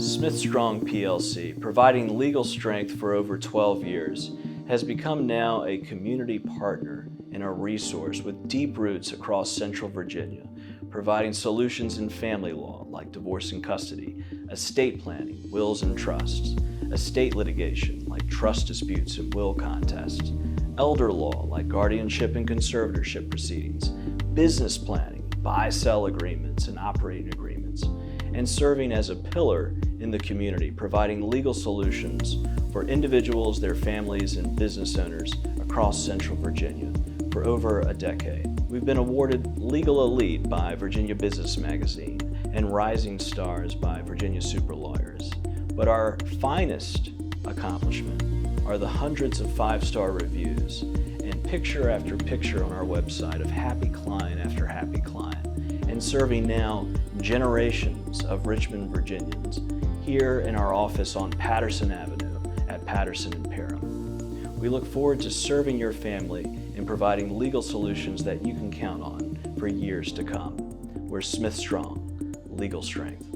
Smith Strong PLC, providing legal strength for over 12 years, has become now a community partner and a resource with deep roots across Central Virginia, providing solutions in family law like divorce and custody, estate planning, wills and trusts, estate litigation like trust disputes and will contests, elder law like guardianship and conservatorship proceedings, business planning, buy-sell agreements and operating agreements, and serving as a pillar in the community, providing legal solutions for individuals, their families, and business owners across Central Virginia for over a decade. We've been awarded Legal Elite by Virginia Business Magazine and Rising Stars by Virginia Super Lawyers. But our finest accomplishment are the hundreds of five-star reviews and picture after picture on our website of happy client after happy client, and serving now generations of Richmond Virginians here in our office on Patterson Avenue at Patterson and Parham. We look forward to serving your family and providing legal solutions that you can count on for years to come. We're Smith Strong, Legal Strength.